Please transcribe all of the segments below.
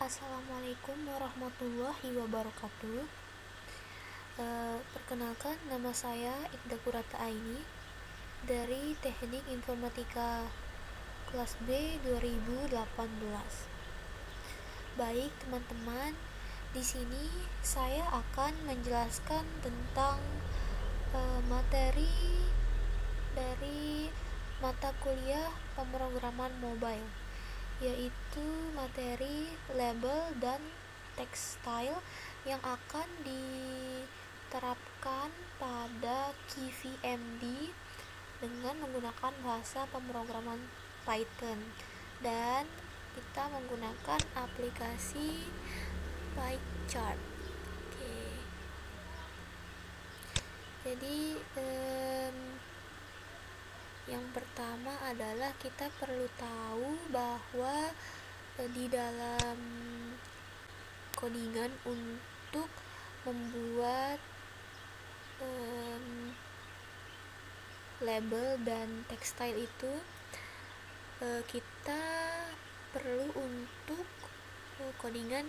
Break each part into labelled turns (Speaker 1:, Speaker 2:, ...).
Speaker 1: Assalamualaikum warahmatullahi wabarakatuh. Perkenalkan, nama saya Ibda Kurata Aini dari Teknik Informatika kelas B 2018. Baik teman-teman, di sini saya akan menjelaskan tentang materi dari mata kuliah pemrograman mobile, yaitu materi label dan tekstil yang akan diterapkan pada KVMD dengan menggunakan bahasa pemrograman Python, dan kita menggunakan aplikasi PyChart. Oke. Jadi yang pertama adalah kita perlu tahu bahwa di dalam codingan untuk membuat label dan tekstil itu kita perlu untuk codingan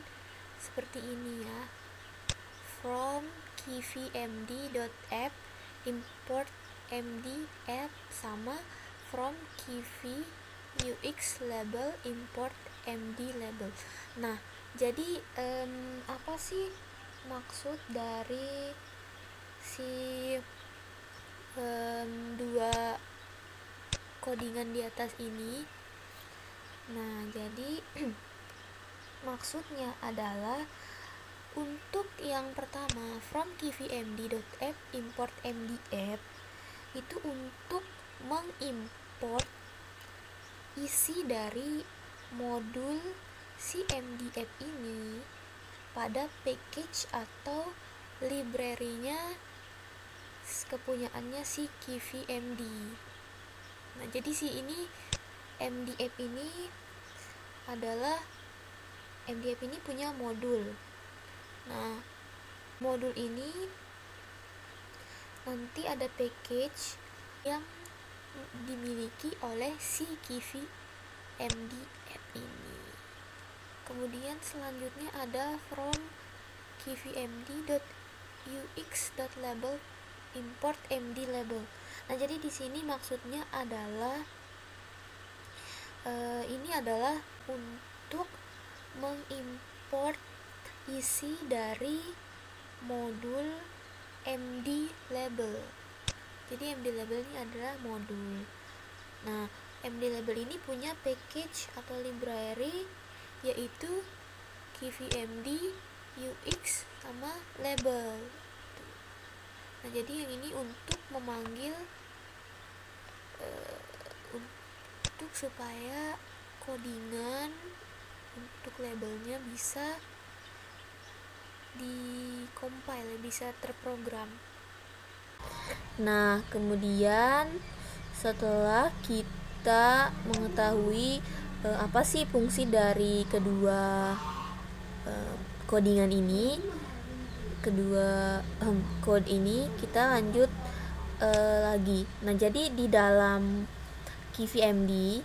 Speaker 1: seperti ini ya. From kvmd.app import md app sama from kv ux label import md label. Nah, jadi apa sih maksud dari si dua codingan di atas ini? Nah, jadi maksudnya adalah untuk yang pertama from kvmd.app import md app itu untuk mengimport isi dari modul si md app ini pada package atau library-nya kepunyaannya si KVMD. Nah, jadi si ini md app ini adalah md app ini punya modul. Nah, modul ini nanti ada package yang dimiliki oleh si KVMD app ini. Kemudian selanjutnya ada from kvmd.ux.label import md label. Nah, jadi di sini maksudnya adalah ini adalah untuk mengimport isi dari modul md label. Jadi md label ini adalah modul. Nah, md label ini punya package atau library yaitu kvmd ux sama label. Nah, jadi yang ini untuk memanggil untuk supaya codingan untuk labelnya bisa di-compile, bisa terprogram. Nah, kemudian setelah kita mengetahui apa sih fungsi dari kedua codingan ini, kedua code ini, kita lanjut lagi. Nah, jadi di dalam KVMD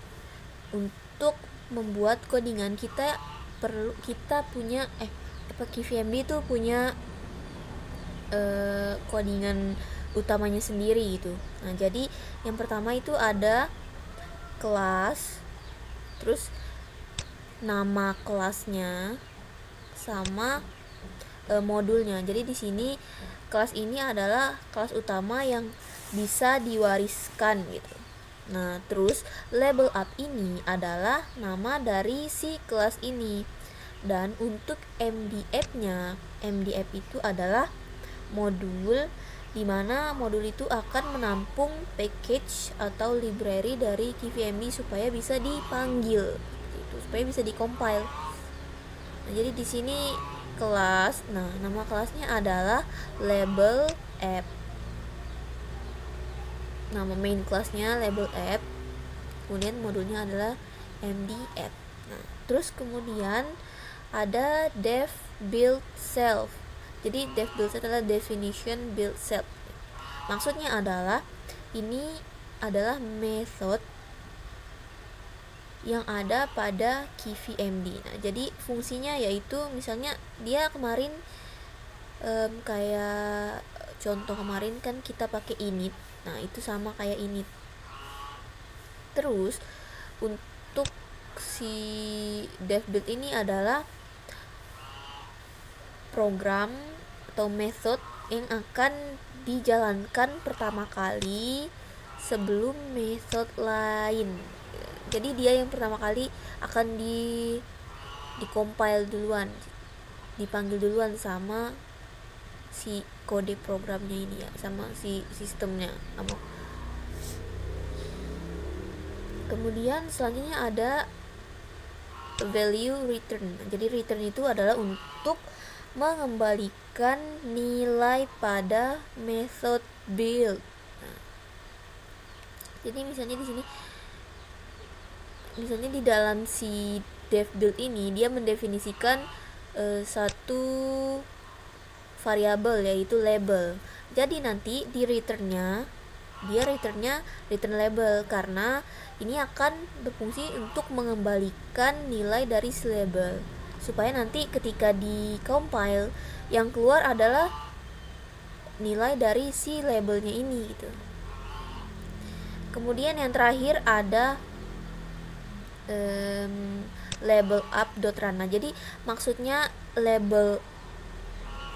Speaker 1: untuk membuat codingan kita punya KVMD itu punya codingan utamanya sendiri gitu. Nah, jadi yang pertama itu ada kelas, terus nama kelasnya sama modulnya. Jadi di sini kelas ini adalah kelas utama yang bisa diwariskan gitu. Nah, terus label app ini adalah nama dari si kelas ini. Dan untuk md app itu adalah modul di mana modul itu akan menampung package atau library dari KVMD supaya bisa dipanggil gitu, supaya bisa di-compile. Nah, jadi di sini kelas, nah nama kelasnya adalah label app. Nama main kelasnya label app. Kemudian modulnya adalah md app. Nah, terus kemudian ada def build self. Jadi def build self adalah definition build self. Maksudnya adalah ini adalah method yang ada pada KeyVMD. Nah, jadi fungsinya yaitu misalnya dia kemarin kayak contoh kemarin kan kita pakai init. Nah, itu sama kayak init. Terus untuk si dev build ini adalah program atau method yang akan dijalankan pertama kali sebelum method lain. Jadi dia yang pertama kali akan di-compile duluan, dipanggil duluan sama si kode programnya ini ya, sama si sistemnya. Kemudian selanjutnya ada value return. Jadi return itu adalah untuk mengembalikan nilai pada method build. Nah, jadi misalnya di dalam si dev build ini dia mendefinisikan satu variabel yaitu label. Jadi nanti di returnnya return label, karena ini akan berfungsi untuk mengembalikan nilai dari si label, supaya nanti ketika di compile yang keluar adalah nilai dari si labelnya ini gitu. Kemudian yang terakhir ada label app.run. Nah, jadi maksudnya label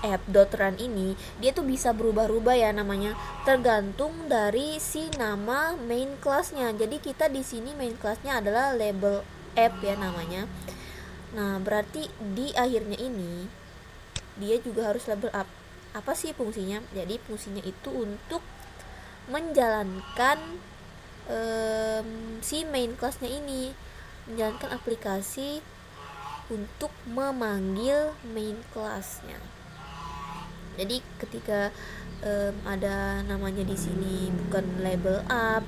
Speaker 1: app.run ini dia tuh bisa berubah-ubah ya namanya, tergantung dari si nama main classnya. Jadi kita di sini main classnya adalah label app ya namanya. Nah, berarti di akhirnya ini dia juga harus label app. Apa sih fungsinya? Jadi fungsinya itu untuk menjalankan si main classnya ini, menjalankan aplikasi untuk memanggil main classnya. Jadi ketika ada namanya di sini bukan label up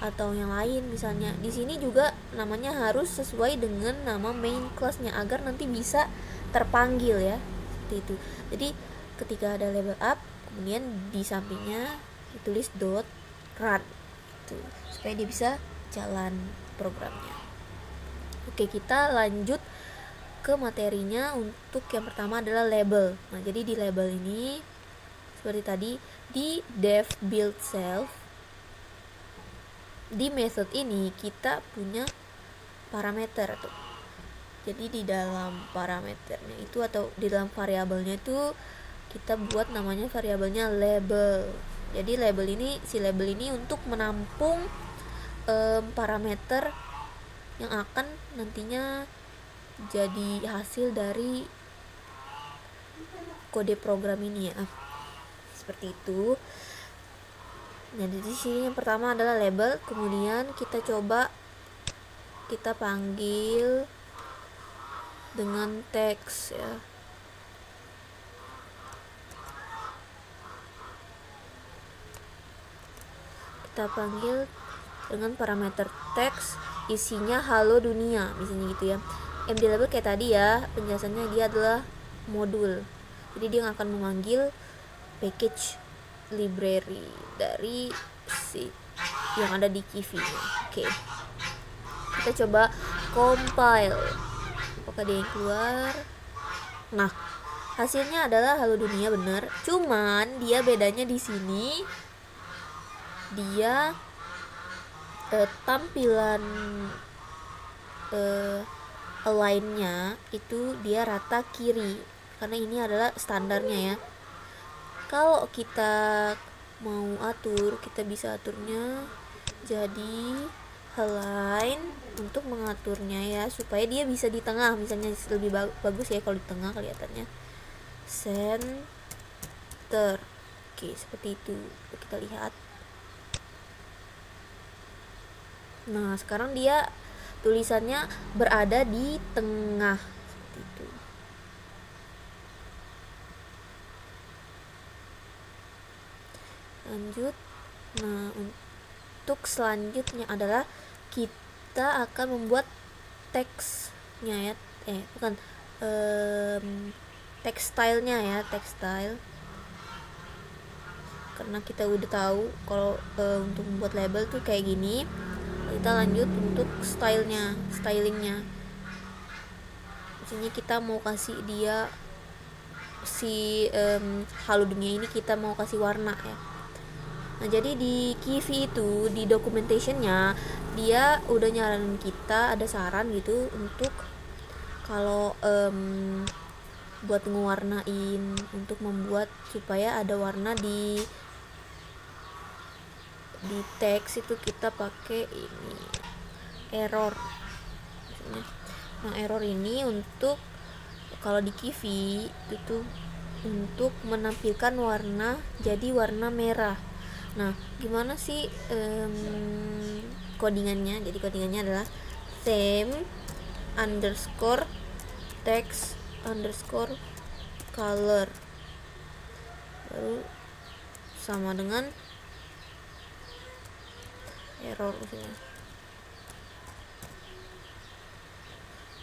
Speaker 1: atau yang lain, misalnya di sini juga namanya harus sesuai dengan nama main classnya agar nanti bisa terpanggil ya, seperti itu. Jadi ketika ada label up, kemudian di sampingnya ditulis .run itu, supaya dia bisa jalan programnya. Oke, kita lanjut ke materinya. Untuk yang pertama adalah label. Nah, jadi di label ini seperti tadi di dev build self, di method ini kita punya parameter tuh. Jadi di dalam parameternya itu atau di dalam variabelnya itu kita buat namanya variabelnya label. Jadi si label ini untuk menampung parameter yang akan nantinya jadi hasil dari kode program ini ya, seperti itu. Nah, di sini yang pertama adalah label, kemudian kita panggil dengan teks ya. Kita panggil dengan parameter teks, isinya halo dunia misalnya gitu ya. MD label kayak tadi ya, penjelasannya dia adalah modul. Jadi dia akan memanggil package library dari si yang ada di KeyV. Oke. Kita coba compile. Apakah dia yang keluar? Nah, hasilnya adalah halo dunia, bener. Cuman dia bedanya di sini dia tampilan align-nya itu dia rata kiri, karena ini adalah standarnya ya. Kalau kita mau atur, kita bisa aturnya jadi align untuk mengaturnya ya, supaya dia bisa di tengah, misalnya lebih bagus ya kalau di tengah kelihatannya. Center. Oke, seperti itu. Kita lihat. Nah, sekarang dia tulisannya berada di tengah, seperti itu. Lanjut. Nah, untuk selanjutnya adalah kita akan membuat teksnya ya, tekstilenya ya, tekstil. Karena kita udah tahu kalau untuk membuat label tuh kayak gini. kita lanjut untuk stylingnya. Misalnya kita mau kasih dia si halo dunia ini, kita mau kasih warna ya. Nah jadi di Kiwi itu di documentationnya dia udah nyaranin kita, ada saran gitu untuk kalau buat ngewarnain, untuk membuat supaya ada warna di teks itu kita pakai ini error misalnya. Nah error ini untuk kalau di Kiwi itu untuk menampilkan warna jadi warna merah. Nah gimana sih codingannya? Jadi codingannya adalah theme underscore text underscore color, baru sama dengan error misalnya.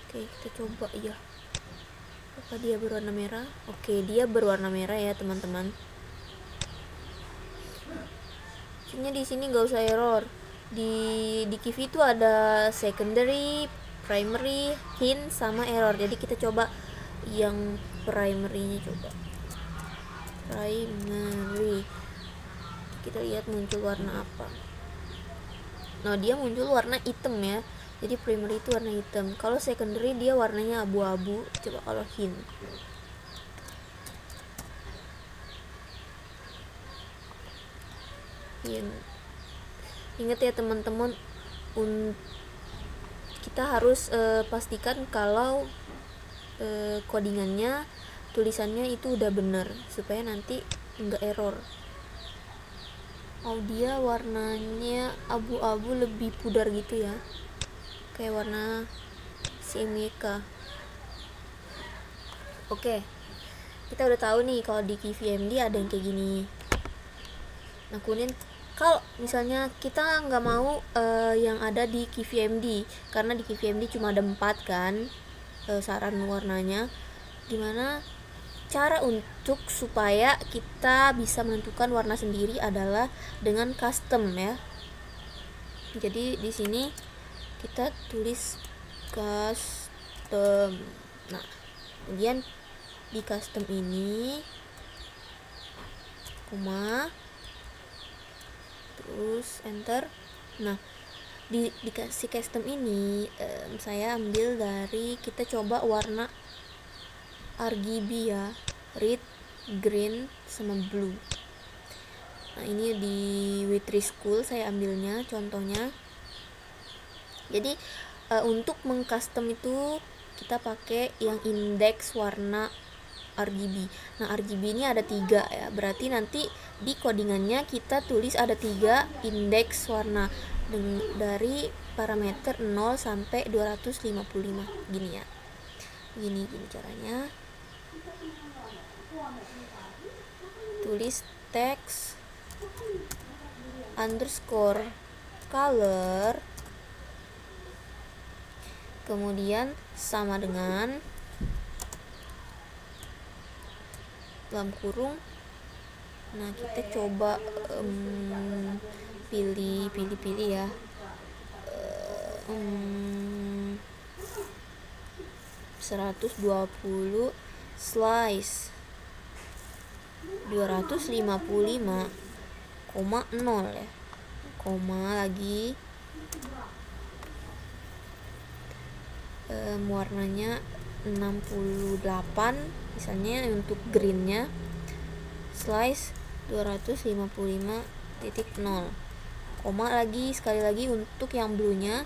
Speaker 1: Oke kita coba ya, apa dia berwarna merah? Oke dia berwarna merah ya teman-teman. Maksudnya di sini nggak usah error. Di Kiwi itu ada secondary, primary, hint sama error. Jadi kita coba yang primary-nya, coba primary, kita lihat muncul warna apa. Nah dia muncul warna hitam ya, jadi primary itu warna hitam. Kalau secondary dia warnanya abu-abu. Coba kalau hint, ingat ya teman-teman, kita harus pastikan kalau codingannya, tulisannya itu udah bener supaya nanti enggak error. Oh dia warnanya abu-abu, lebih pudar gitu ya, kayak warna CMYK. Oke, kita udah tahu nih kalau di KiwiMD ada yang kayak gini. Nah kemudian kalau misalnya kita nggak mau yang ada di KiwiMD, karena di KiwiMD cuma ada 4 kan saran warnanya, gimana cara untuk supaya kita bisa menentukan warna sendiri adalah dengan custom ya. Jadi di sini kita tulis custom. Nah kemudian di custom ini koma, terus enter. Nah dikasih custom ini saya ambil dari, kita coba warna RGB ya, red, green, sama blue. Nah ini di Witri School saya ambilnya contohnya. Jadi untuk mengcustom itu kita pakai yang indeks warna RGB. Nah RGB ini ada 3 ya, berarti nanti di codingannya kita tulis ada 3 indeks warna dari parameter 0 sampai 255 gini ya. Gini caranya. Tulis text underscore color, kemudian sama dengan dalam kurung. Nah kita coba pilih ya, 120 slice 255,0 ya, koma lagi, warnanya 68 misalnya untuk greennya, slice 255.0, koma lagi, sekali lagi untuk yang bluenya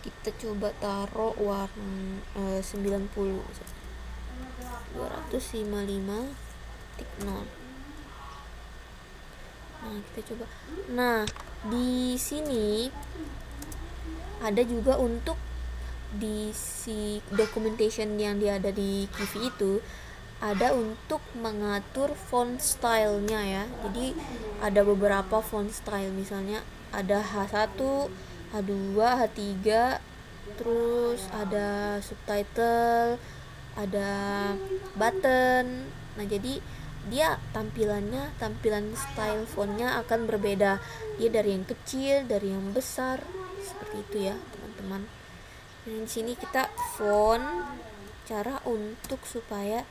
Speaker 1: kita coba taruh warna 90, 255.0. Nah kita coba. Nah di sini ada juga untuk di si documentation yang dia ada di Kiwi itu, ada untuk mengatur font stylenya ya. Jadi ada beberapa font style, misalnya ada H1, H2, H3, terus ada subtitle, ada button. Nah jadi dia tampilan style fontnya akan berbeda, dia dari yang kecil, dari yang besar, seperti itu ya teman-teman. Dan di sini kita cara untuk supaya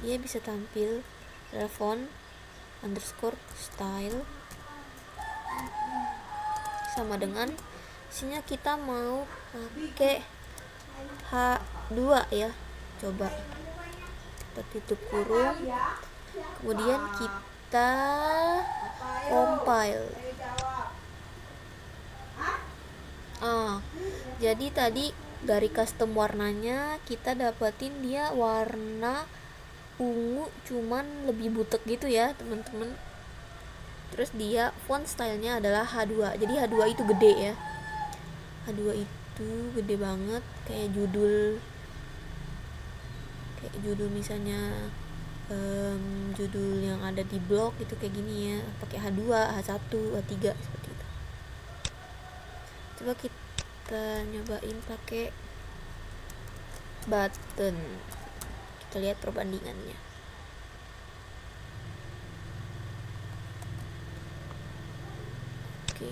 Speaker 1: dia bisa tampil adalah font underscore style sama dengan isinya kita mau pakai H2 ya. Coba kita tutup kurung, kemudian kita compile. Jadi tadi dari custom warnanya kita dapetin dia warna ungu, cuman lebih butek gitu ya teman-teman. Terus dia font stylenya adalah H2. Jadi H2 itu gede ya, H2 itu gede banget, kayak judul misalnya judul yang ada di blog itu kayak gini ya, pakai H2, H1, H3 seperti itu. Coba kita nyobain pakai button, kita lihat perbandingannya. Oke,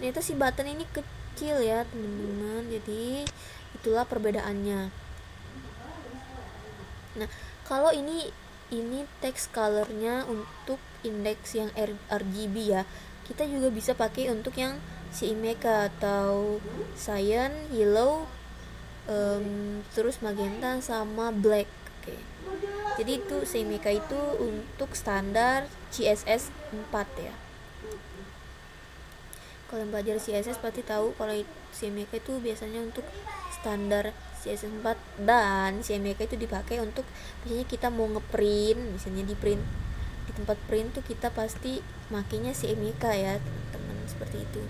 Speaker 1: ternyata si button ini kecil ya teman-teman, jadi itulah perbedaannya. Nah, kalau ini text colornya untuk indeks yang RGB ya, kita juga bisa pakai untuk yang CMYK atau cyan, yellow, terus magenta sama black. Oke. Jadi itu CMYK itu untuk standar CSS 4 ya. Kalau yang belajar CSS pasti tahu kalau CMYK itu biasanya untuk standar CSS 4, dan CMYK itu dipakai untuk misalnya kita mau ngeprint, misalnya di tempat print tuh kita pasti makainya CMYK ya teman-teman, seperti itu.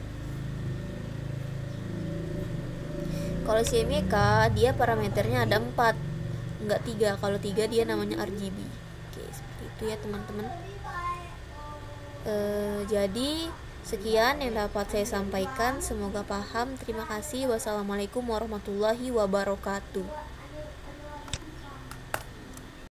Speaker 1: Kalau CMYK dia parameternya ada 4, enggak 3. Kalau 3 dia namanya RGB. Oke, seperti itu ya teman-teman. Jadi sekian yang dapat saya sampaikan, semoga paham. Terima kasih. Wassalamualaikum warahmatullahi wabarakatuh.